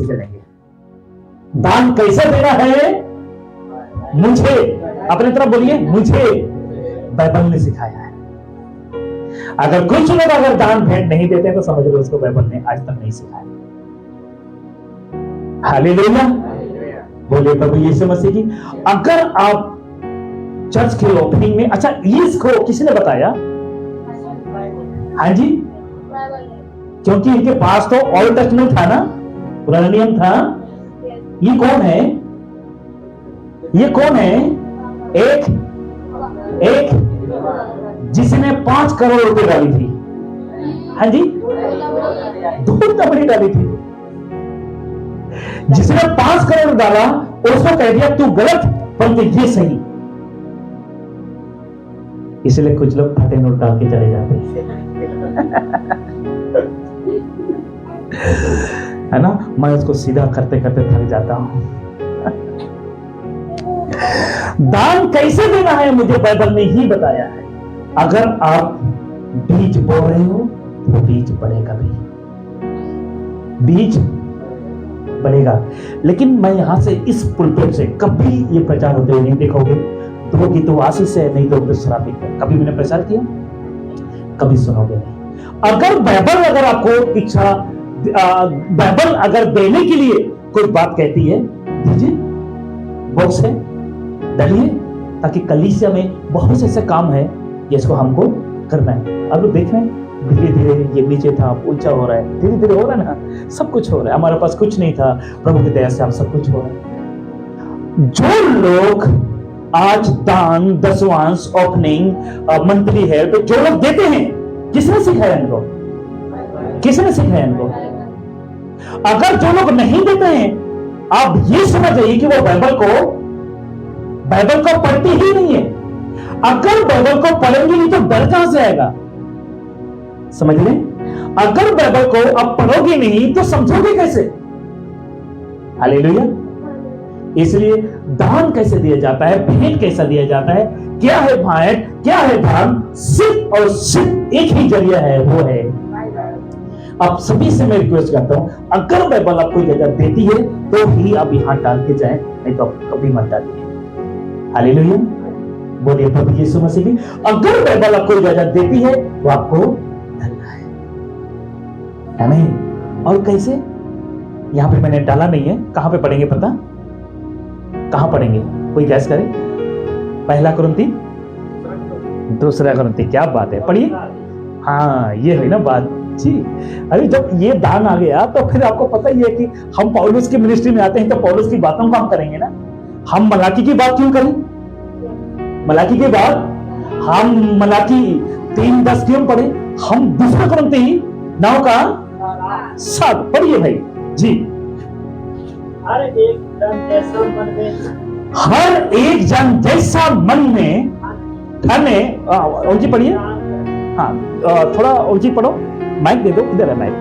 सीख लेंगे। दान कैसे देना है मुझे, अपने तरफ बोलिए, मुझे बाइबल ने सिखाया है। अगर कुछ लोग अगर दान भेंट नहीं देते तो समझ लो उसको बाइबल ने आज तक नहीं सिखाया। हालेलुया, बोलिए प्रभु यीशु मसीह की। अगर आप चर्च के ओपनिंग में, अच्छा इसको किसी ने बताया? हाँ जी, क्योंकि इनके पास तो ओल्ड टेस्टमेंट था ना, पुराना नियम था। ये कौन है? ये कौन है? एक जिसने 5 करोड़ रुपए डाली थी। हाँ जी, 2 दबड़ी डाली थी। जिसने 5 करोड़ डाला उसको कह दिया तू गलत परंतु ये सही। इसलिए कुछ लोग फटे नोट डाल के चले जाते हैं है ना। मैं उसको सीधा करते करते थक जाता हूं। दान कैसे देना है मुझे बाइबल ने ही बताया है। अगर आप बीज बो रहे हो तो बीज बढ़ेगा भी, बीज बढ़ेगा। लेकिन मैं यहां से इस पुलपिट से कभी ये प्रचार होते हुए नहीं देखोगे दोगी तो आशीष है, नहीं दोगे तो श्रापित है। कभी मैंने प्रचार किया? कभी सुनोगे नहीं। अगर बाइबल अगर आपको इच्छा, बाइबल अगर देने के लिए कोई बात कहती है, दीजिए, बॉक्स है, डालिए, ताकि कलीसिया में बहुत से ऐसे काम है जिसको हमको करना है। अब लोग देख रहे हैं धीरे धीरे ये नीचे था ऊंचा हो रहा है, धीरे धीरे हो रहा है ना, सब कुछ हो रहा है। हमारे पास कुछ नहीं था, प्रभु की दया से हम सब कुछ हो रहा है। जो लोग आज दान, दशवांश, ओपनिंग, मंथली हेल्प जो लोग देते हैं, किसने सिखाया इनको? किसने सिखाया इनको? अगर जो लोग नहीं देते हैं, आप ये समझ जाइए कि वो बाइबल को पढ़ते ही नहीं है। अगर बाइबल को पढ़ेंगे नहीं तो डर कहां से आएगा? समझ लें, अगर बाइबल को आप पढ़ोगे नहीं तो समझोगे कैसे? हालेलुया। इसलिए दान कैसे दिया जाता है, भेंट कैसा दिया जाता है, क्या है भेंट, क्या है दान, सिर्फ और सिर्फ एक ही जरिया है, वो है। आप सभी से मैं रिक्वेस्ट करता हूं, अगर बाइबल आपको जगह देती है तो ही आप यहां डाल के जाएं, नहीं तो कभी मत डालिए। हालेलुया, बोलिए प्रभु यीशु मसीह की। अगर बाइबल आपको इजाजत देती है तो आपको डालना है। आमीन। और कैसे? यहां पे मैंने डाला नहीं है, कहां पे पढ़ेंगे पता? कहां पढ़ेंगे? कोई गैस करे? 1 कुरिन्थी, 2 कुरिन्थी, क्या बात है, पढ़िए। हाँ, ये है ना बात जी। अरे जब ये दान आ गया तो फिर आपको पता ही है कि हम पौलुस की मिनिस्ट्री में आते हैं तो पौलुस की बातों को हम करेंगे ना। हम मलाकी की बात क्यों करें? मलाकी के बाद हम मलाकी 3:10 क्यों पढ़े? हम 2 कुरिन्थी 9 का 7 पढ़िए भाई जी। हर एक जन जैसा मन में ठाने, उलझी पढ़िए। हाँ, थोड़ा उलझी पढ़ो, माइक दे दो, इधर है माइक,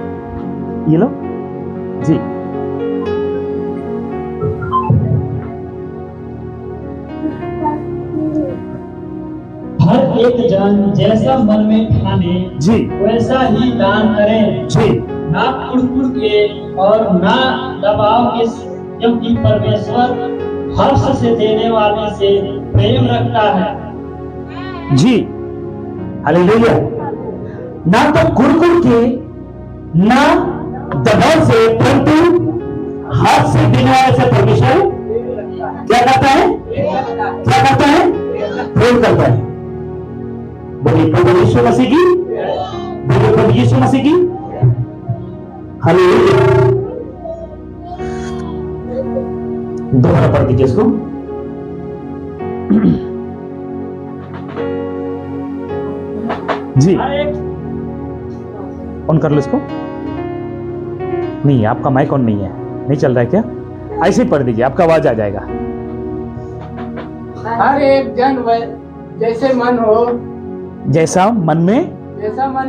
ये लो जी। हर एक जन जैसा मन में ठाने जी वैसा ही दान करें जी, ना कुड़कुड़ के और ना दबाव के, क्योंकि परमेश्वर हर्ष से देने वाले से प्रेम रखता है जी। हालेलुया। ना तो कुड़कुड़ के ना दबाव से, परंतु हाथ से देने वाले से परमेश्वर क्या करता है? क्या करता है? प्रेम करता है। बोलिए प्रभु यीशु मसीह की, बोलिए प्रभु यीशु मसीह की। हालेलुया। दोबारा पढ़ दीजिए इसको। जी, ऑन कर लो इसको। नहीं, आपका माइक ऑन नहीं है, नहीं चल रहा है क्या? ऐसे ही पढ़ दीजिए, आपका आवाज आ जाएगा। हर एक जन जैसे मन हो, जैसा मन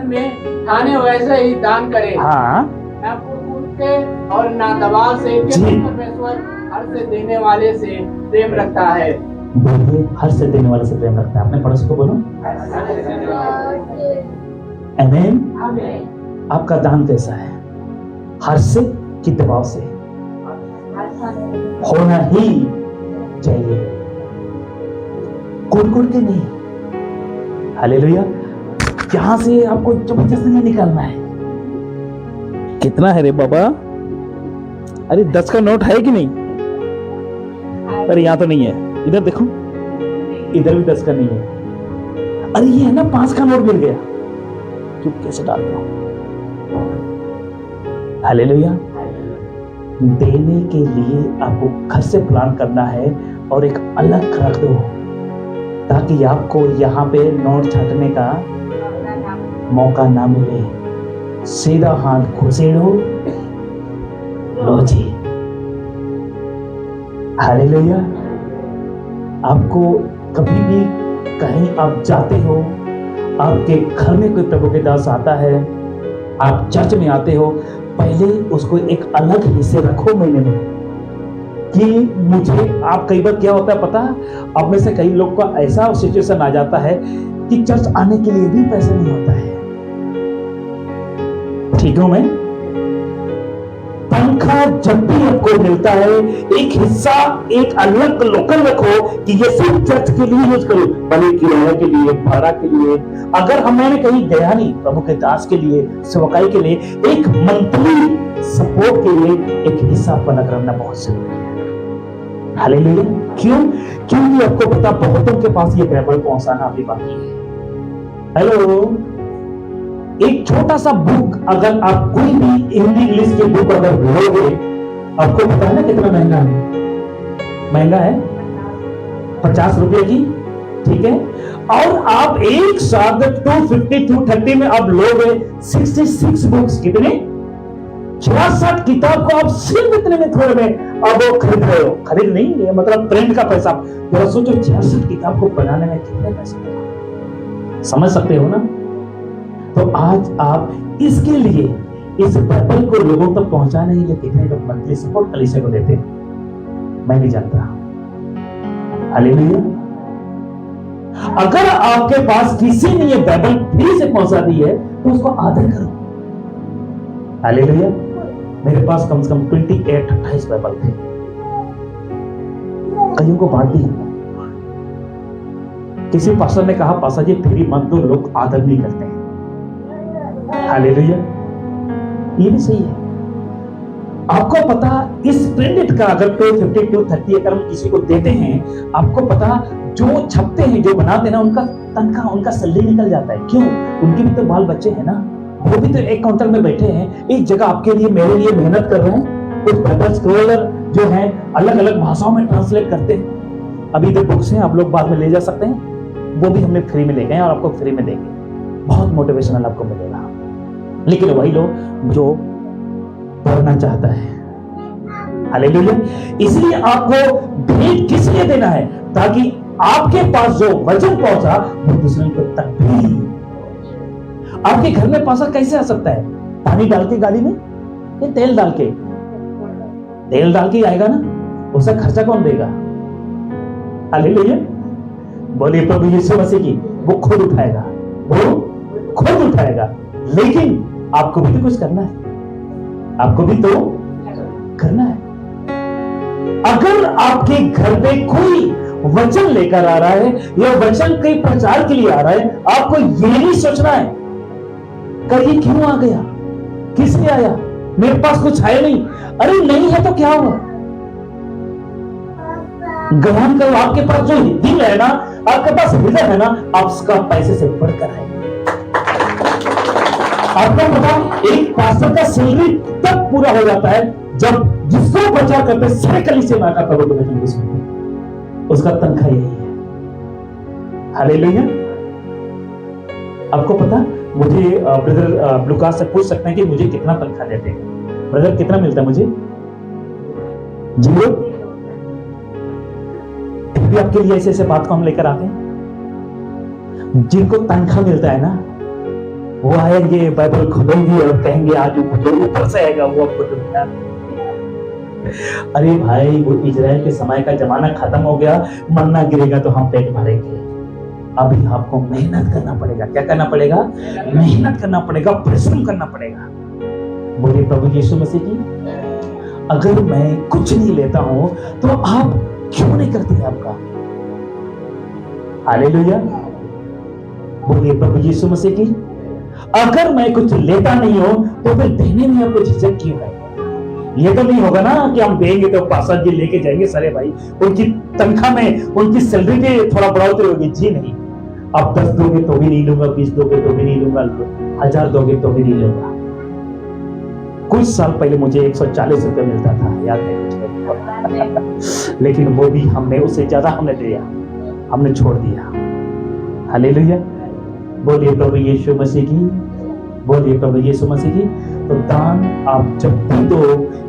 में ठाने वैसे ही दान करे। हाँ, ना कुड़कुड़ के और ना दबाव से, क्योंकि परमेश्वर हर से देने वाले से प्रेम रखता है। बोलिए, हर से देने वाले से प्रेम रखता है। अपने पड़ोस को बोलो आमीन। आपका दान कैसा है? हर्ष से कि दबाव से? होना ही चाहिए, कुड़ के नहीं। हालेलुया। यहां से आपको जबरदस्ती नहीं निकालना है। कितना है रे बाबा? अरे 10 का नोट है कि नहीं? अरे यहाँ तो नहीं है, इधर देखो, इधर भी 10 का नहीं है। अरे ये है ना, 5 का नोट मिल गया। चुप कैसे डालता हूं? हालेलुया। देने के लिए आपको घर से प्लान करना है और एक अलग रख दो, ताकि आपको यहाँ पे नोट छाटने का मौका ना मिले। सीधा हाथ घुसेड़ो, लो जी। हालेलुया। आपको कभी भी कहीं आप जाते हो, आपके घर में कोई प्रभु के दास आता है, आप चर्च में आते हो, पहले उसको एक अलग हिस्से रखो महीने में। कि मुझे, आप कई बार क्या होता है पता, अब में से कई लोग का ऐसा सिचुएशन आ जाता है कि चर्च आने के लिए भी पैसा नहीं होता है। ठीक हूं मैं? तनख्वाह जब भी आपको मिलता है, एक हिस्सा एक अलग लोकल रखो कि ये सिर्फ चर्च के लिए यूज करो, भले किराया के लिए, भाड़ा के लिए। अगर हमने कहीं गया नहीं, प्रभु के दास के लिए, सेवकाई के लिए, एक मंथली सपोर्ट के लिए एक हिस्सा आपको अलग रखना बहुत जरूरी है। हालेलुया। क्यों? क्योंकि आपको पता, बहुतों के पास ये बाइबल पहुंचाना अभी बाकी है। हेलो, एक छोटा सा बुक, अगर आप कोई भी हिंदी इंग्लिश के बुक अगर लोगे, आपको पता है ना कितना महंगा है? महंगा है 50 रुपए की, ठीक है। और आप एक साथ 250 230 में आप लोगे 66 बुक्स, कितने? 66 किताब को आप सिर्फ इतने में, थोड़े में अब वो खरीद रहे हो। खरीद नहीं, ये मतलब प्रिंट का पैसा। जरा सोचो, 66 किताब को बनाने में कितने पैसे लगे, समझ सकते हो ना? तो आज आप इसके लिए, इस बाइबल को लोगों तक पहुंचाने के लिए कितने लोग मंथली सपोर्ट कलीसिया को देते हैं, मैं नहीं जानता। हालेलुया। अगर आपके पास किसी ने ये बाइबल फ्री से पहुंचा दी है, तो उसको आदर करो। हालेलुया। मेरे पास कम से कम 28 बाइबल थे, कईयों को बांट दी। किसी पास्टर ने कहा, पास्टर जी फ्री मत दो, लोग आदर नहीं करते हैं। हालेलुया। ये भी सही है। आपको पता, इस प्रिंटेड का अगर 250 230 अगर हम किसी को देते हैं, आपको पता, जो छपते हैं, जो बनाते हैं ना, उनका तनख्वाह, उनका सैलरी निकल जाता है। क्यों? उनके भी तो बाल बच्चे हैं ना, वो भी तो एक काउंटर में बैठे हैं, एक जगह आपके लिए, मेरे लिए मेहनत कर रहे हैं। कुछ बाइबल स्कॉलर जो है अलग अलग भाषाओं में ट्रांसलेट करते हैं। अभी तो बुक्स हैं, आप लोग बाद में ले जा सकते हैं, वो भी हमने फ्री में ले गए और आपको फ्री में देंगे। बहुत मोटिवेशनल आपको मिलेगा। लेकिन वही लोग जो पढ़ना चाहता है। हालेलुया। इसलिए आपको भेंट किस लिए देना है? ताकि आपके पास जो वचन पहुंचा, वो दूसरे को तक भी। आपके घर में पैसा कैसे आ सकता है? पानी डाल के गाड़ी में, या तेल डाल के? तेल डाल के आएगा ना, उसका खर्चा कौन देगा? हालेलुया। बोलिए प्रभु यीशु मसीह की, वो खुद उठाएगा, वो खुद उठाएगा। लेकिन आपको भी तो कुछ करना है, आपको भी तो करना है। अगर आपके घर में कोई वचन लेकर आ रहा है, या वचन कई प्रचार के लिए आ रहा है, आपको ये नहीं सोचना है कि ये क्यों आ गया, किस लिए आया, मेरे पास कुछ है नहीं। अरे नहीं है तो क्या हुआ? ग्रहण करो। आपके पास जो दिल है ना, आपके पास हृदय है ना, आप उसका पैसे से बढ़कर है। आपको पता, एक पास्टर का सैलरी तब पूरा हो जाता है जब जिसको प्रचार करते सारे कलीसिया में आकर प्रभु के वचन को सुनते, उसका तनख्वाह यही है। हालेलुया। आपको पता, मुझे ब्रदर लुकास से पूछ सकते हैं कि मुझे कितना तनख्वाह देते हैं। ब्रदर कितना मिलता है मुझे? 0। फिर भी आपके लिए ऐसे ऐसे बात को हम लेकर आते हैं। जिनको तनख्वाह मिलता है ना, वो आएंगे, बाइबल खोलेंगे और कहेंगे आज जो ऊपर से आएगा वो आपको दुनिया। अरे भाई, वो इजराइल के समय का जमाना खत्म हो गया, मन्ना गिरेगा तो हम पेट भरेंगे। अभी आपको मेहनत करना पड़ेगा। क्या करना पड़ेगा? मेहनत करना पड़ेगा, परिश्रम करना पड़ेगा। बोलिए प्रभु यीशु मसीह की। अगर मैं कुछ नहीं लेता हूं तो आप क्यों नहीं करते हैं आपका? हालेलुया, बोलिए प्रभु यीशु मसीह की। अगर मैं कुछ लेता नहीं हूं तो फिर देने में आपको झिझक क्यों है? ये तो नहीं होगा ना कि हम देंगे तो पासा जी लेके जाएंगे, सारे भाई उनकी तनख्वाह में, उनकी सैलरी में थोड़ा बढ़ोतरी होगी। जी नहीं, अब 10 दोगे तो भी नहीं लूंगा, 20 दोगे तो भी नहीं लूंगा, 1000 दोगे तो भी नहीं लूंगा। कुछ साल पहले मुझे 140 रुपये मिलता था, याद है मुझे लेकिन वो भी हमने, उससे ज्यादा हमने दिया, हमने छोड़ दिया। हालेलुया, बोलिए प्रभु यीशु मसीह की, बोलिए प्रभु यीशु मसीह की। तो दान आप जब भी दो,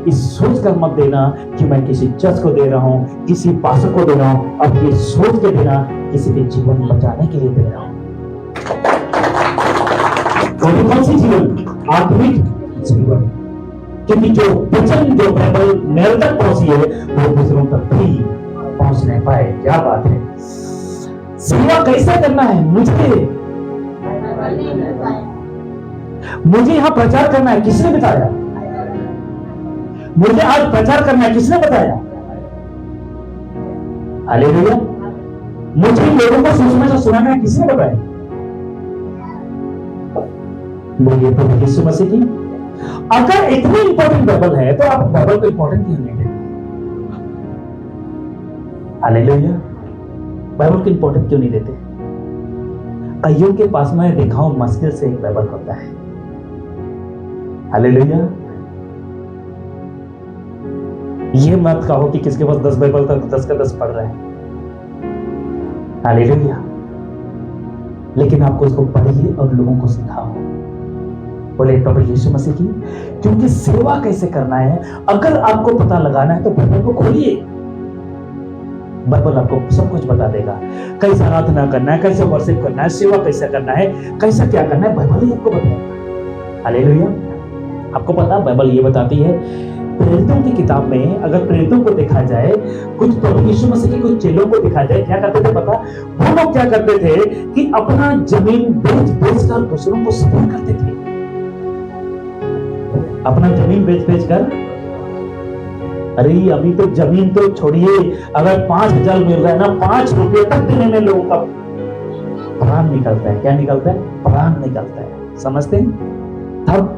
इस सोच कर मत देना कि मैं किसी चर्च को दे रहा हूं, किसी पास्टर को दे रहा हूं। अब ये सोच के देना किसी के जीवन बचाने के लिए दे रहा हूं। कौन सी जीवन? आत्मिक जीवन। क्योंकि जो वचन, जो बाइबल मेरे तक पहुंची है, वो दूसरों तक भी पहुंच नहीं पाए। क्या बात है? सेवा कैसे करना है? मुझे यहां प्रचार करना है, किसने बताया? मुझे आज प्रचार करना है, किसने बताया? हालेलुया, मुझे लोगों को सुसमाचार सुनाना है, किसने बताया? बोलिए प्रभु यीशु मसीह की। अगर इतनी इंपॉर्टेंट बाइबल है तो आप बाइबल को इंपॉर्टेंट क्यों नहीं देते? हालेलुया, बाइबल को इंपॉर्टेंट क्यों नहीं देते? कईयों के पास में देखा हूं मुश्किल से एक बाइबल होता है। हालेलुया, ये मत कहो कि किसके पास 10 बाइबल था 10 का 10 पढ़ रहा है। हालेलुया, लेकिन आपको उसको पढ़िए और लोगों को सिखाओ। बोले प्रभु यीशु मसीह की। क्योंकि सेवा कैसे करना है, अगर आपको पता लगाना है तो बाइबल को खोलिए। बाइबल आपको सब कुछ बता देगा। कैसे आराधना करना है, कैसे वर्शिप करना है, सेवा कैसे करना है, कैसे क्या करना है, बाइबल ही आपको बताएगा। हालेलुया, आपको पता बाइबल ये बताती है, प्रेरितों की किताब में अगर प्रेरितों को देखा जाए, कुछ प्रभु यीशु मसीह के कुछ चेलों को देखा जाए, क्या करते थे पता? वो लोग क्या करते थे कि अपना जमीन बेच बेच कर दूसरों को सपोर्ट करते थे। अपना जमीन बेच बेच कर, अरे अभी तो जमीन तो छोड़िए, अगर 5000 मिल रहा है ना, 5 रुपये तक देने में लोगों का प्राण निकलता है। क्या निकलता है? प्राण निकलता है। समझते हैं? तब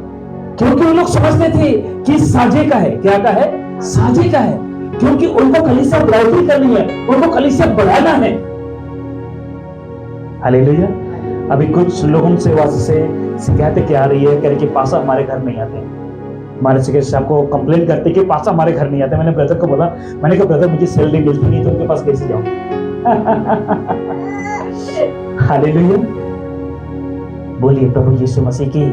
क्योंकि वो लोग समझते थे कि साझे का है। क्या का है? साझे का है। क्योंकि उनको कलीसिया बढ़ोतरी करनी है, उनको कलीसिया बढ़ाना है। हालेलुया, अभी कुछ लोगों से शिकायतें क्या आ रही है, कह रहे कि पासा हमारे घर नहीं आते। हमारे सेक्रेटरी साहब को कंप्लेन करते कि पासा हमारे घर नहीं आते। मैंने ब्रदर को बोला, मैंने कहा ब्रदर मुझे सैलरी मिलती नहीं तो उनके पास कैसे जाऊं? हालेलुया, बोलिए प्रभु यीशु मसीह की।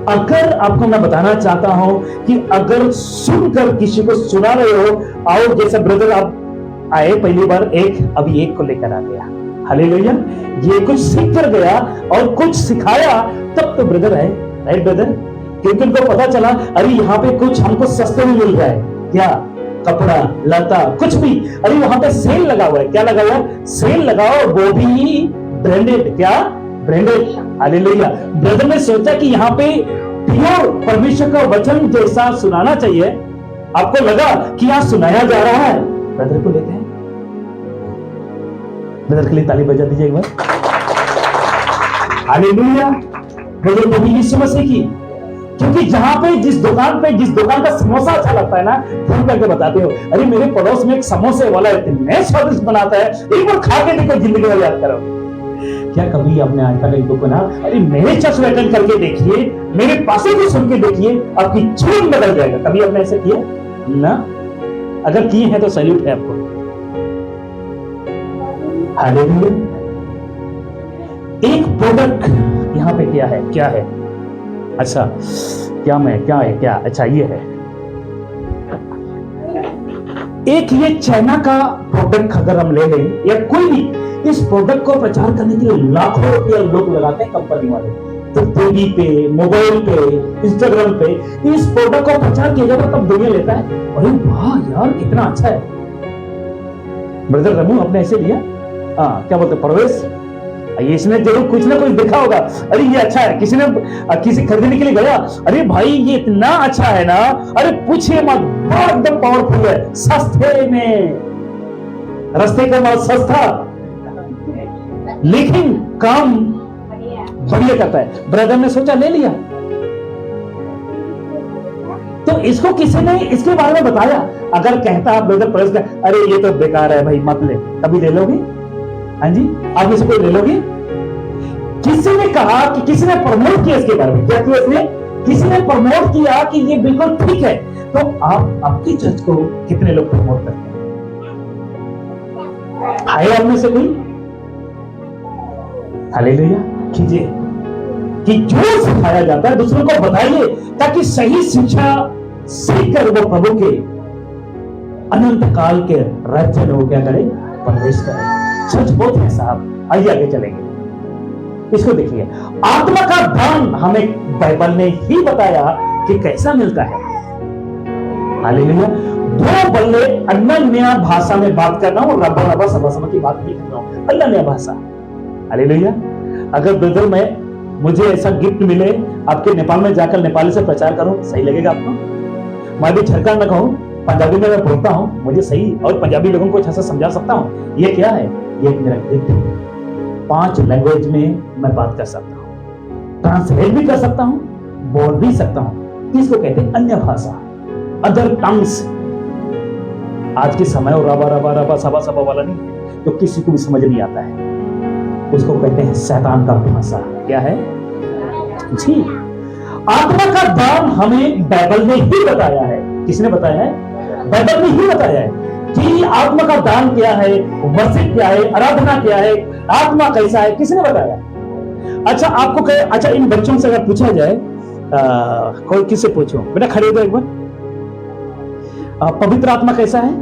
अगर आपको मैं बताना चाहता हूं कि अगर सुनकर किसी को सुना रहे हो, आओ जैसे ब्रदर आप आए पहली बार, अभी एक को लेकर आ गया। हालेलुया, ये कुछ सीख कर गया और कुछ सिखाया, तब तो ब्रदर है, राइट ब्रदर? क्योंकि उनको पता चला अरे यहाँ पे कुछ हमको सस्ते में मिल रहा है। क्या? कपड़ा लता कुछ भी। अरे वहां पे सेल लगा हुआ है। क्या लगा हुआ है? सेल लगाओ, वो भी ब्रांडेड। क्या? ब्रांडेड। हालेलुया, ब्रदर ने सोचा कि यहाँ पे प्योर परमेश्वर का वचन जैसा सुनाना चाहिए, आपको लगा कि यहाँ सुनाया जा रहा है। ब्रदर को लेते हैं, ब्रदर के लिए ताली बजा दीजिए एक बार। हालेलुया, ब्रदर प्रभु यीशु मसीह की। क्योंकि जहां पे जिस दुकान का समोसा अच्छा लगता है ना, फोन करके बताते हो, अरे मेरे पड़ोस में एक समोसे वाला इतने स्वादिष्ट बनाता है, एक बार खा के देखो, जिंदगी में याद करो। क्या कभी आपने आज तक एक दुकान, अरे मेरे चर्च में अटेंड करके देखिए, मेरे पासे को सुन के देखिए, आपकी जीवन बदल जाएगा। कभी आपने ऐसे किया ना? अगर किए हैं तो सैल्यूट है आपको। हालेलुया, एक प्रोडक्ट यहां पे क्या है? क्या है? अच्छा, क्या है? अच्छा, ये है एक, ये चाइना का प्रोडक्ट अगर हम ले लें या कोई भी, इस प्रोडक्ट को प्रचार करने के लिए लाखों रुपया लोग लगाते हैं कंपनी वाले। तो टीवी पे, मोबाइल पे, इंस्टाग्राम पे इस प्रोडक्ट को प्रचार किया जाता, तब दुनिया लेता है, अरे वाह यार कितना अच्छा है। ब्रदर रमू आपने ऐसे लिया? हाँ, क्या बोलते? प्रवेश इसने जरूर कुछ ना कुछ देखा होगा, अरे ये अच्छा है, किसी खरीदने के लिए गया, अरे भाई ये इतना अच्छा है ना, अरे पूछिए मत, बड़ा एकदम पावरफुल है, सस्ते में, रास्ते का माल सस्ता लेकिन काम बढ़िया करता है। ब्रदर ने सोचा ले लिया, तो इसको किसी ने इसके बारे में बताया। अगर कहता ब्रदर प्रेस का, अरे ये तो बेकार है भाई मत ले, कभी ले लोगे? हाँ जी, आप इसको ले लोगे? किसी ने कहा कि किसी ने प्रमोट किया इसके बारे में, क्या किया इसने? किसी ने प्रमोट किया कि ये बिल्कुल ठीक है, तो आप आपकी चर्च को कितने लोग प्रमोट करते हैं? आए आप में से कोई? हालेलुया कीजिए कि जो सिखाया जाता है दूसरों को बताइए, ताकि सही शिक्षा सीखकर वो प्रभु के अनंत काल के राज्य में वो क्या करे? प्रवेश करे। सच बहुत है साहब। आइए आगे चलेंगे, इसको देखिए। आत्मा का दान हमें बाइबल ने ही बताया कि कैसा मिलता है। हालेलुया। दो बल्ले अन्य भाषा में बात कर रहा हूं, रब्बा रब्बा सभा की बात नहीं कर रहा हूं, अन्य भाषा। हालेलुया। अगर ब्रदर में मुझे ऐसा गिफ्ट मिले, आपके नेपाल में जाकर नेपाली से प्रचार करूं, सही लगेगा आपको? मैं भी झारखंड में कहूं, पंजाबी में मैं बोलता हूं, मुझे सही और पंजाबी लोगों को अच्छा से समझा सकता हूं। ये क्या है? ये मेरा गिफ्ट है। 5 लैंग्वेज में मैं बात कर सकता हूं, ट्रांसलेट भी कर सकता हूं, बोल भी सकता हूं। किसको कहते हैं? अन्य भाषा, अदर टंग्स। आज के समय और रबा रबा रबा सभा सभा वाला नहीं है, तो किसी को भी समझ नहीं आता है, उसको कहते हैं शैतान का भाषा। क्या है जी? आत्मा का दान हमें बाइबल ने ही बताया है। किसने बताया है? बाइबल ने ही बताया है कि आत्मा का दान क्या है, वर्शिप क्या है, आराधना क्या है, आत्मा कैसा है, किसने बताया? अच्छा आपको कहे, अच्छा इन बच्चों से अगर पूछा जाए, कोई किससे पूछो, बेटा खड़े हो एक बार, पवित्र आत्मा कैसा है?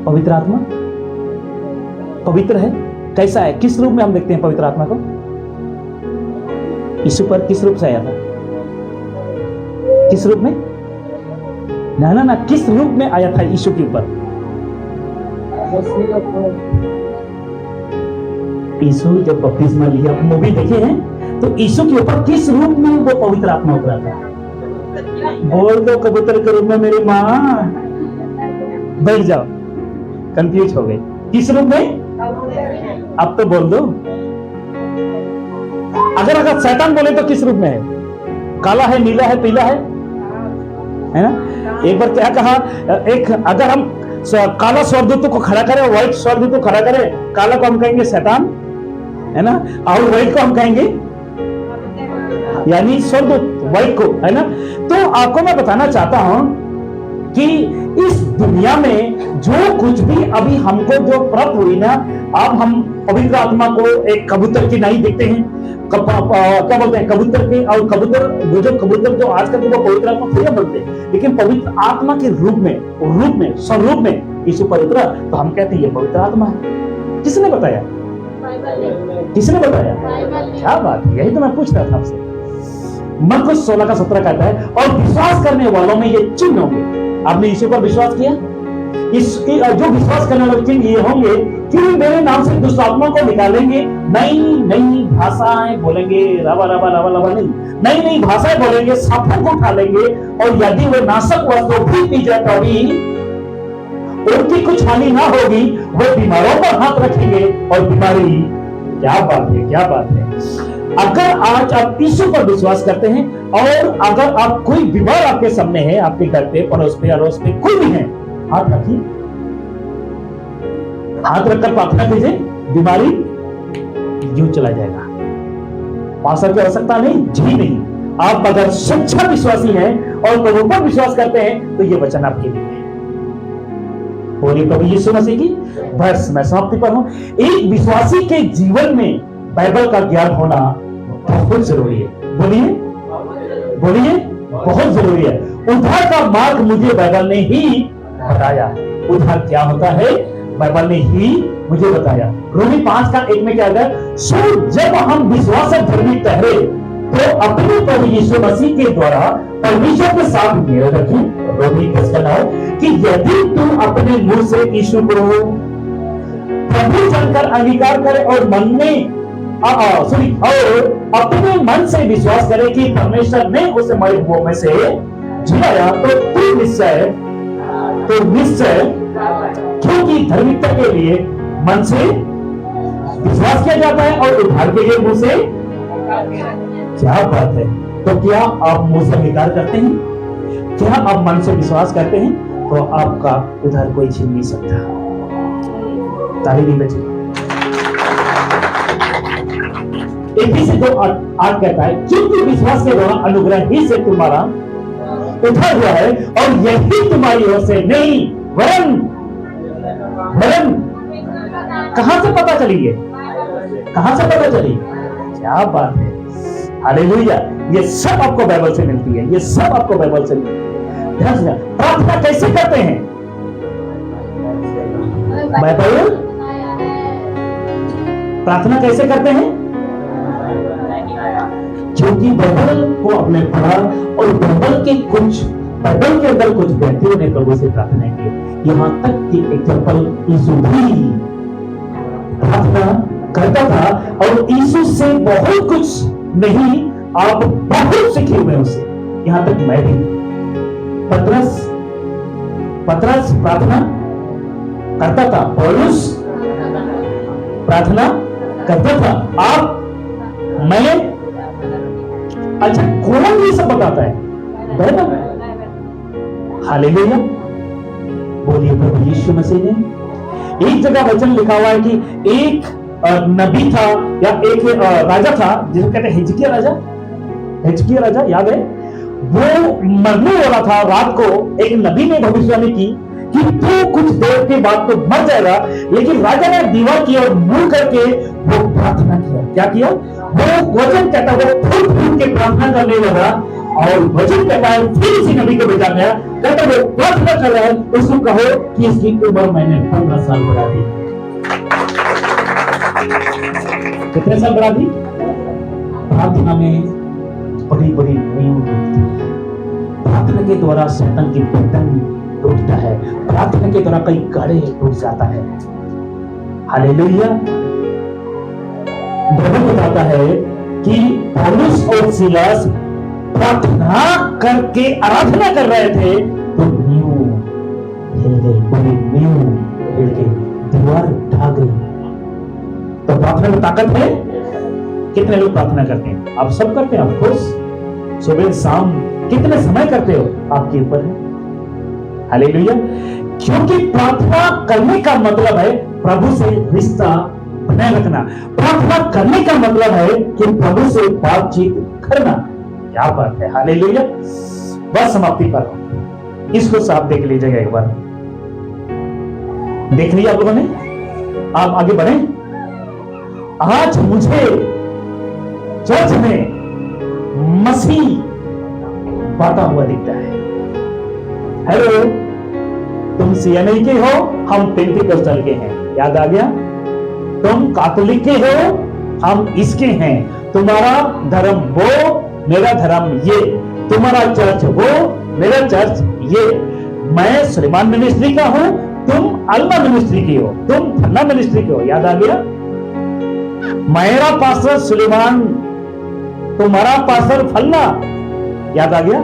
पवित्र आत्मा पवित्र है, कैसा है? किस रूप में हम देखते हैं पवित्र आत्मा को? यीशु पर किस रूप से आया था? किस रूप में? ना ना ना, किस रूप में आया था यीशु के ऊपर? यीशु जब बपतिस्मा लिया, मूवी देखे हैं, तो यीशु के ऊपर किस रूप में वो पवित्र आत्मा उतरा था? बोल दो कबूतर के रूप में मेरी मां। बैठ जाओ, कंफ्यूज हो गई। किस रूप में? अब तो बोल दो। अगर शैतान बोले तो किस रूप में है? काला है, नीला है, पीला है ना? एक बार क्या कहा, एक अगर हम काला स्वर्गदूत को खड़ा करें, व्हाइट स्वर्गदूत को खड़ा करें, काला को हम कहेंगे शैतान, है ना, और व्हाइट को हम कहेंगे यानी स्वर्गदूत, व्हाइट को, है ना। तो आपको मैं बताना चाहता हूं कि इस दुनिया में जो कुछ भी अभी हमको जो प्राप्त हुई ना, अब हम पवित्र आत्मा को एक कबूतर की नहीं देखते हैं, क्या बोलते हैं कबूतर के, और कबूतर जो आजकल के वो पवित्र आत्मा थोड़ी बनते हैं, लेकिन पवित्र आत्मा के रूप में स्वरूप में यीशु पर उतरा, तो हम कहते हैं ये पवित्र आत्मा है। किसने बताया? किसने बताया? क्या बात है, यही तो मैं पूछ रहा था आपसे। मरकुस 16:17 कहता है, और विश्वास करने वालों में ये चिन्ह होंगे। आपने यीशु पर विश्वास किया? जो विश्वास करने वाले चिन्ह ये होंगे कि मेरे नाम से दुष्ट आत्मा को निकालेंगे, नई भाषाएं बोलेंगे, रवा रवा रवा रवा नहीं, नई भाषाएं बोलेंगे, सांपों को उठा लेंगे, और यदि वो नाशक वस्तु भी पी जाए तो भी उनकी कुछ हानि ना होगी। वो बीमारों पर हाथ रखेंगे और बीमारी, क्या बात है, क्या बात है। अगर आज आप यीशु पर विश्वास करते हैं, और अगर आप कोई बीमार आपके सामने है, आपके घर पे, पड़ोस पे, अड़ोस पे कोई भी है, हाथ रखिए, हाथ रखकर प्रार्थना कीजिए, बीमारी यूं चला जाएगा। पास्टर की आवश्यकता नहीं, जी नहीं। आप अगर सच्चा विश्वासी हैं और प्रभु पर विश्वास करते हैं, तो ये वचन आपके लिए है। बोलिए प्रभु यीशु मसीह की। बस मैं समाप्ति पर हूं। एक विश्वासी के जीवन में बाइबल का ज्ञान होना बहुत जरूरी है। बोलिए बोलिए, बहुत जरूरी है। उद्धार का मार्ग मुझे बाइबल ने ही बताया। उद्धार क्या होता है, बाइबल ने ही मुझे बताया। रोमी 5:1 में क्या है, सो जब हम विश्वास से धर्मी ठहरे, तो अपने प्रभु यीशु मसीह के द्वारा परमेश्वर के साथ मेल रखें। रोमी 10 का नाम कि यदि तुम अपने मुंह से यीशु को प्रभु जानकर अंगीकार करे और मन में और अपने मन से विश्वास करे कि परमेश्वर ने उसे मरे हुओं में से जिलाया, तो निश्चय क्योंकि धार्मिकता के लिए मन से विश्वास किया जाता है और उद्धार के लिए मुंह से। क्या बात है। तो क्या आप मुंह से अंगीकार करते हैं? क्या आप मन से विश्वास करते हैं? तो आपका उद्धार कोई छीन नहीं सकता। ताली नहीं बची। Efesiयों 2:8 कहता है, क्योंकि विश्वास के द्वारा अनुग्रह ही से तुम्हारा उद्धार हुआ है, और यही तुम्हारी ओर से नहीं वरन कहां से पता चली है? कहां से पता चली? क्या बात है। हालेलुया। ये सब आपको बाइबल से मिलती है, ये सब आपको बाइबल से मिलती है। ध्यान से। प्रार्थना कैसे करते हैं? बाइबल। प्रार्थना कैसे करते हैं? क्योंकि बाइबल को आपने पढ़ा और बाइबल के अंदर कुछ व्यक्तियों ने प्रभु से प्रार्थना की। यहां तक कि एग्जाम्पल यीशु भी प्रार्थना करता था, और यीशु से बहुत कुछ नहीं, आप बहुत सीखे हुए उससे। यहां तक मैं भी। पतरस प्रार्थना करता था, पौलुस प्रार्थना करता था, आप, मैं। अच्छा, कौन ये सब बताता है? बाइबल। हालेलुया। बोलिए प्रभु यीशु मसीह ने। एक जगह वचन लिखा हुआ है कि एक नबी था या एक राजा था जिसे कहते हैं हिजकिय्याह राजा, याद है? वो मरने वाला था। रात को एक नबी ने भविष्यवाणी की कि तू कुछ देर के बाद तो मर जाएगा, लेकिन राजा ने दीवार की ओर मुड़ करके वो प्रार्थना किया। क्या किया? वो वचन कहता है, वो फूट के प्रार्थना करने लगा, और वचन कहता है फिर इसी नबी को भेजा गया, कहता है वो प्रार्थना कर रहा है, उसको कहो कि इसकी उम्र मैंने 15 साल बढ़ा दी। कितने साल बढ़ा दी? प्रार्थना में बड़ी बड़ी नींव टूटती है। प्रार्थना के द्वारा शैतान की बंधन टूटता है। प्रार्थना के द्वारा कई गढ़े टूट जाता है। हालेलुया। बाइबल बताता है कि पौलुस और सीलास प्रार्थना करके आराधना कर रहे थे, तो नींव हिल गई, पूरी नींव हिल गई, दीवार ढह गई। तो प्रार्थना में ताकत है। कितने लोग प्रार्थना करते हैं? आप सब करते हैं, ऑफ कोर्स। सुबह शाम कितने समय करते हो? आपके ऊपर है। हालेलुया। क्योंकि प्रार्थना करने का मतलब है प्रभु से रिश्ता बनाए रखना। प्रार्थना करने का मतलब है कि प्रभु से बातचीत करना। क्या बात है। हालेलुया। बस समाप्ति पर इसको साफ देख लीजिएगा एक बार। देख लिया आप लोगों ने? आप आगे बढ़े। आज मुझे चर्च में मसीह बांटा हुआ दिखता है। हेलो, तुम सीएनआई के हो, हम पेंटिकॉस्टल के हैं। याद आ गया? तुम कैथोलिक के हो, हम इसके हैं। तुम्हारा धर्म वो, मेरा धर्म ये। तुम्हारा चर्च वो, मेरा चर्च ये। मैं सुलेमान मिनिस्ट्री का हूं, तुम अल्मा मिनिस्ट्री की हो, तुम फन्ना मिनिस्ट्री के हो। याद आ गया? मेरा पास्टर सुलेमान, तुम्हारा पास्टर फल्ला। याद आ गया?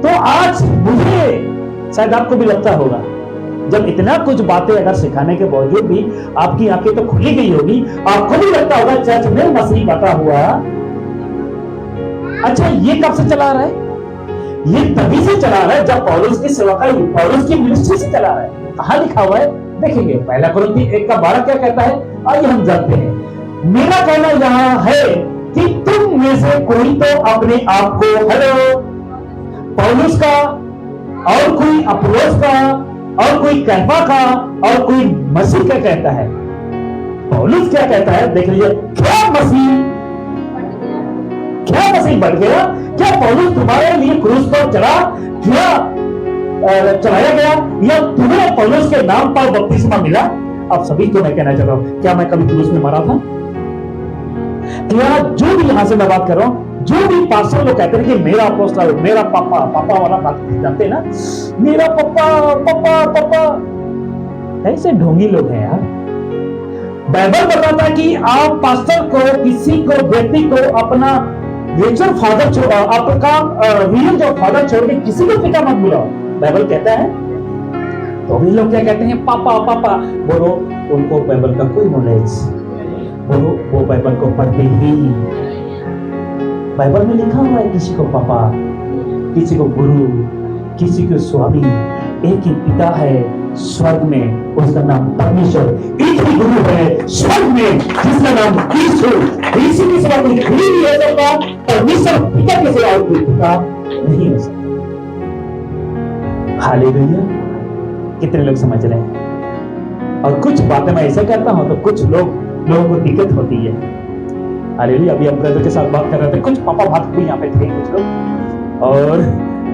तो आज मुझे, शायद आपको भी लगता होगा, जब इतना कुछ बातें अगर सिखाने के बावजूद भी आपकी आंखें तो खुली गई होगी, आपको भी लगता होगा चर्च में मसीह बता हुआ। अच्छा, ये कब से चला रहा है? ये तभी से चला रहा है जब पौलुस की सेवा का, पौलुस की मिनिस्ट्री से चला रहा है। कहां लिखा हुआ है? देखेंगे। पहला कुरिन्थी 1:12 क्या कहता है? आइए हम जानते हैं। मेरा कहना यहां है कि तुम में से कोई तो अपने आप को, हेलो, पौलुस का, और कोई अपोलोस का, और कोई कैफा का, और कोई मसीह का कहता है। पौलुस क्या कहता है? देख लीजिए। क्या मसीह बढ़ गया? क्या पौलुस तुम्हारे लिए क्रूस पर चढ़ा? क्या चलाया गया? या तुम्हें पौलुस के नाम पर बपतिस्मा मिला? आप सभी को मैं कहना चाहता हूं, क्या मैं कभी क्रूस में मरा था? क्या जो भी यहां से मैं बात कर रहा हूं, जो भी पास्टर लोग कहते हैं कि मेरा अपोस्टल, मेरा पापा वाला बात जानते हैं ना, मेरा पापा, ऐसे ढोंगी लोग हैं यार। बाइबल बताता है कि आप पास्टर को, किसी को, व्यक्ति को अपना रिचुअल फादर आपका रियल जो फादर छोड़ के किसी को पिता मत बुलाओ। बाइबल कहता है। तो भी लोग क्या कहते हैं, पापा पापा। बोलो उनको बाइबल का कोई नॉलेज, बोलो वो बाइबल को पढ़ते ही। बाइबल में लिखा हुआ है किसी को पापा, किसी को गुरु, किसी को स्वामी। एक ही पिता है स्वर्ग में, उसका नाम परमेश्वर। एक ही गुरु है स्वर्ग में, जिसका नाम यीशु। यीशु की सेवा कोई खुली नहीं हो सकता, परमेश्वर पिता की सेवा कोई पिता नहीं हो सकता। हालेलुया। कितने लोग समझ रहे हैं? और कुछ बातें मैं ऐसे करता हूं तो कुछ लोगों को दिक्कत होती है। हालेलुया। अभी हम ब्रदर के साथ बात कर रहे थे, कुछ पापा भक्त भी यहाँ पे थे कुछ लोग, और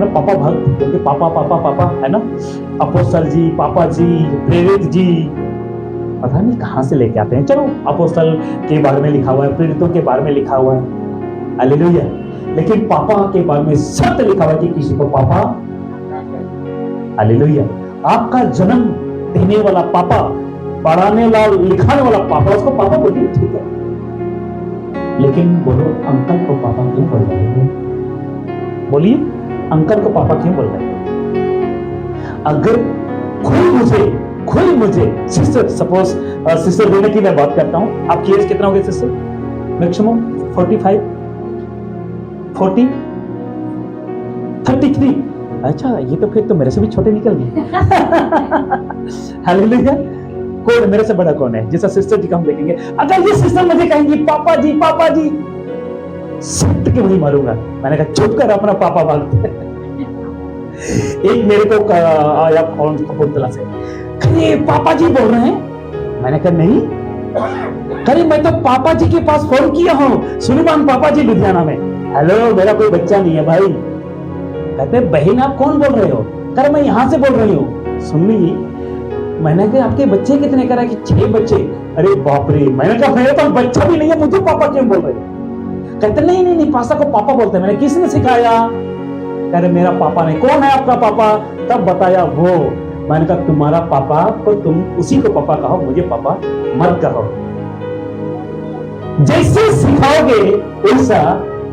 पापा भक्त क्योंकि पापा पापा पापा है ना, अपोस्तल जी, पापा जी, प्रेरित जी, पता नहीं कहां से लेके आते हैं। चलो अपोस्तल के बारे में लिखा हुआ है, प्रेरितों के बारे में लिखा हुआ है, हालेलुया। लेकिन पापा के बारे में सत्य लिखा हुआ है कि किसी को पापा, हालेलुया। आपका जन्म देने वाला पापा, पढ़ाने वाला, लिखाने वाला पापा, उसको पापा बोलिए, ठीक है। लेकिन बोलो अंकल को पापा क्यों बोल रहे हो? बोलिए अंकल को पापा क्यों बोल रहे हो? अगर कोई मुझे सिस्टर, सपोज सिस्टर देने की मैं बात करता हूं, आपकी एज कितना होगी सिस्टर? मैक्सिमम 45, 40, 33। अच्छा, ये तो फिर तो मेरे से भी छोटे निकल गए। हालेलुया। कौन मेरे से बड़ा कौन है? जैसा सिस्टर जी का हम देखेंगे, अगर ये सिस्टर मुझे कहेंगी पापा जी पापा जी, सत्य के वही मारूंगा। मैंने कहा चुप कर, अपना पापा भागते। एक मेरे को आया कौन कपूरथला से, अरे पापा जी बोल रहे हैं। मैंने कहा नहीं, अरे मैं तो पापा जी के पास फोन किया हूँ, सुलेमान पापा जी लुधियाना में। हेलो, मेरा कोई बच्चा नहीं है भाई। कहते बहन आप कौन बोल रहे हो? कर मैं यहां से बोल रही हूँ। सुन ली। मैंने कहा आपके बच्चे कितने? करा कि 6 बच्चे। अरे बाप रे। मैंने कहा मेरे पास बच्चा भी नहीं है, मुझे पापा क्यों बोल रहे हो? कहते नहीं पास्टर को पापा बोलते हैं। मैंने किसने सिखाया? कह रहे मेरा पापा नहीं। कौन है आपका पापा? तब बताया वो। मैंने कहा तुम्हारा पापा तो तुम उसी को पापा कहो, मुझे पापा मत कहो। जैसे सिखाओगे वैसा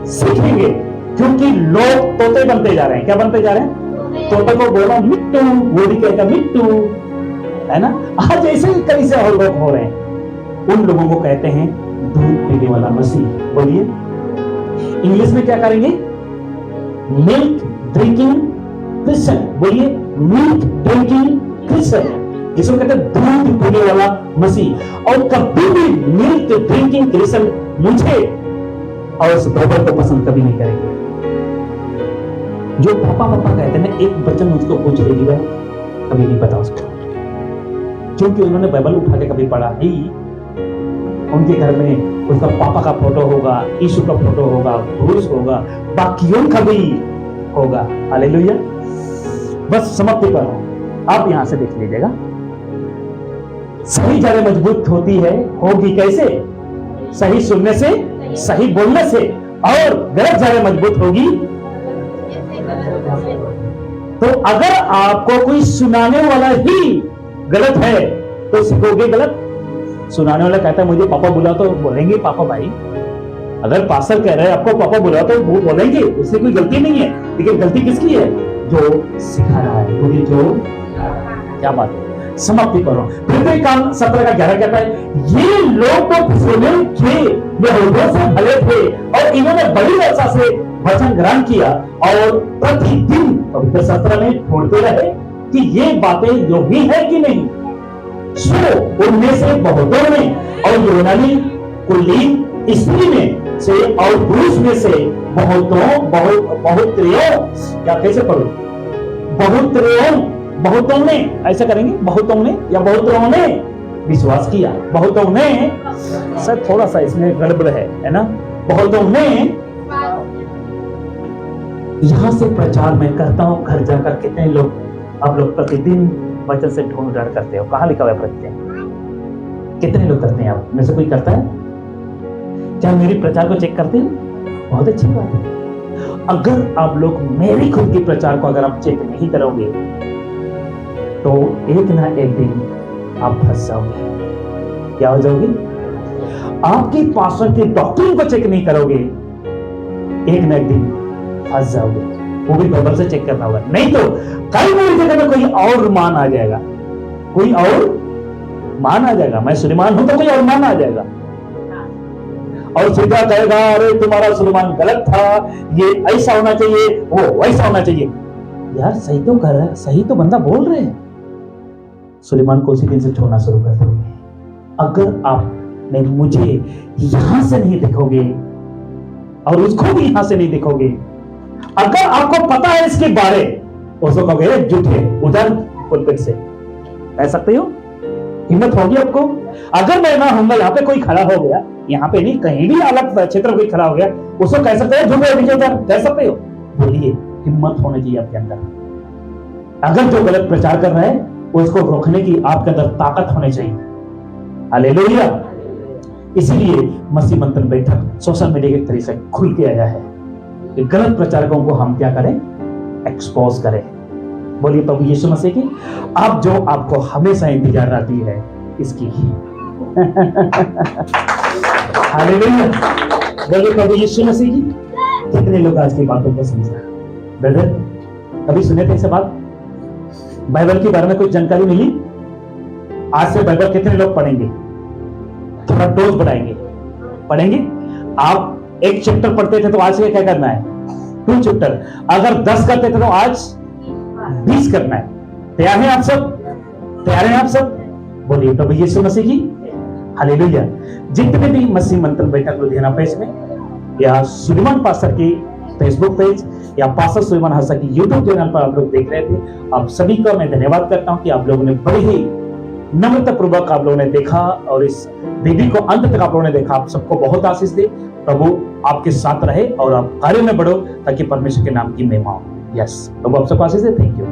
सीखेंगे, क्योंकि लोग तोते बनते जा रहे हैं। क्या बनते जा रहे हैं? तोते को बोला मिट्टू, वो भी कहेगा मिट्टू, है ना। आज ऐसे ही कई से और लोग हो रहे हैं। उन लोगों को कहते हैं दूध पीने वाला मसीह। बोलिए इंग्लिश में क्या करेंगे? Milk drinking Christian. बोलिए मिल्क ड्रिंकिंग क्रिश्चियन, जिसको कहते हैं दूध पीने वाला मसीह। और कभी भी मिल्क ड्रिंकिंग क्रिश्चियन मुझे और उस बाइबल को पसंद कभी नहीं करेंगे। जो पापा पापा कहते हैं, एक बच्चन मुझको पूछ लेगी वह कभी नहीं पता उसको, क्योंकि उन्होंने बाइबल उठा के कभी पढ़ा ही। उनके घर में उसका पापा का फोटो होगा, यीशु का फोटो होगा, क्रूस होगा, बाकियों का भी होगा। हालेलुया। बस समाप्ति पर आप यहां से देख लीजिएगा। सही जड़ें मजबूत होती है, होगी कैसे? सही सुनने से, सही बोलने से। और गलत जड़ें मजबूत होगी तो अगर आपको कोई सुनाने वाला ही गलत है तो सीखोगे गलत। सुनाने वाला कहता है मुझे पापा बुला, तो बोलेंगे पापा भाई। अगर पास्टर कह रहे हैं आपको पापा बुला, तो वो बोलेंगे, उससे कोई गलती नहीं है। लेकिन गलती किसकी है? जो सिखा रहा है, क्योंकि जो क्या बात है। समाप्ति करो। फिर भी काम 17 का 11 कहता है ये लोग तो फिसले थे, यहूदियों से भले थे, और इन्होंने बड़ी वर्षा से वचन ग्रहण किया और प्रतिदिन पवित्र शास्त्र में ढूंढते रहे कि ये बातें योग्य है कि नहीं। सो उनमें से बहुतों ने, और यूनानी कुलीन स्त्री में से और पुरुष में से बहुतों ने, ऐसा करेंगे, बहुतों ने या बहुतों ने विश्वास किया। बहुतों ने, सर थोड़ा सा इसमें गड़बड़ है ना। बहुतों ने, यहां से प्रचार मैं करता हूं, घर जाकर कितने लोग आप लोग प्रतिदिन वचन से ढूंढ करते हो? कहां लिखा हुआ है प्रतिदिन? कितने लोग करते हैं? आप में से कोई करता है? क्या मेरी प्रचार को चेक करते हैं? बहुत अच्छी बात है। अगर आप लोग मेरी खुद की प्रचार को अगर आप चेक नहीं करोगे तो एक ना एक दिन आप फंस जाओगे। क्या हो जाओगे? आपके पास्टर के डॉक्ट्रिन को चेक नहीं करोगे, एक न एक दिन फंस जाओगे। वो भी बाइबल से चेक करना होगा, नहीं तो कई मेरी जगह में कोई और मान आ जाएगा, कोई और मान आ जाएगा। मैं सुलेमान हूं तो कोई और मान आ जाएगा और सीधा कहेगा अरे तुम्हारा सुलेमान गलत था, ये ऐसा होना चाहिए, वो वैसा होना चाहिए। यार सही तो कर रहा है, सही तो बंदा बोल रहे हैं। सुलेमान को उसी दिन से छोड़ना शुरू कर दोगे। अगर आपने मुझे यहां से नहीं देखोगे और उसको भी यहां से नहीं देखोगे, अगर आपको पता है इसके बारे, उसको कहोगे झूठे उधर पुलपिट से, कह सकते हो? हिम्मत होगी आपको? अगर मैं ना होऊंगा, यहाँ पे कोई खड़ा हो गया, यहाँ पे नहीं कहीं भी अलग क्षेत्र कोई खड़ा हो गया, उसको कह सकते हो झूठे विजेता, कह सकते हो? बोलिए, हिम्मत होनी चाहिए आपके अंदर। अगर जो गलत प्रचार कर रहा है उसको रोकने की आपके अंदर ताकत होनी चाहिए। हालेलुया। इसीलिए मसीह मंथन बैठक सोशल मीडिया के तरीके से खुल के आया है कि गलत प्रचारकों को हम क्या करें? एक्सपोज करें। बोलिए प्रभु यीशु मसीह की। अब जो आपको हमेशा इंतजार रहती है इसकी। हालेलुया। बोलिए प्रभु यीशु मसीह की। कितने लोग आज की बातों को समझा? ब्रदर, कभी सुने थे ऐसे बात? बाइबल के बारे में कुछ जानकारी मिली? आज से बाइबल कितने लोग पढ़ेंगे? थोड़ा डोज बढ़ाएंगे, पढ़ेंगे। आप एक चैप्टर पढ़ते थे तो आज से क्या करना है? 2 चैप्टर। अगर 10 करते थे तो आज 20 करना है। तैयार हैं आप सब? तैयार हैं आप सब? बोलिए प्रभु यीशु मसीह की। हालेलुया। जितने भी मसीह मंथन बैठक लुधियाना पेज में या सुलेमान पास्टर की फेसबुक पेज या पास्टर सुलेमान हंसा की यूट्यूब चैनल पर आप लोग देख रहे थे, आप सभी का मैं धन्यवाद करता हूं कि आप लोगों ने बड़ी ही नम्रता पूर्वक आप लोगों ने देखा और इस विधि को अंत तक आप लोगों ने देखा। आप सबको बहुत आशीष दे। प्रभु आपके साथ रहे और आप कार्य में बढ़ो ताकि परमेश्वर के नाम की महिमा हो। यस, प्रभु आप सबको आशीष दे। Thank you.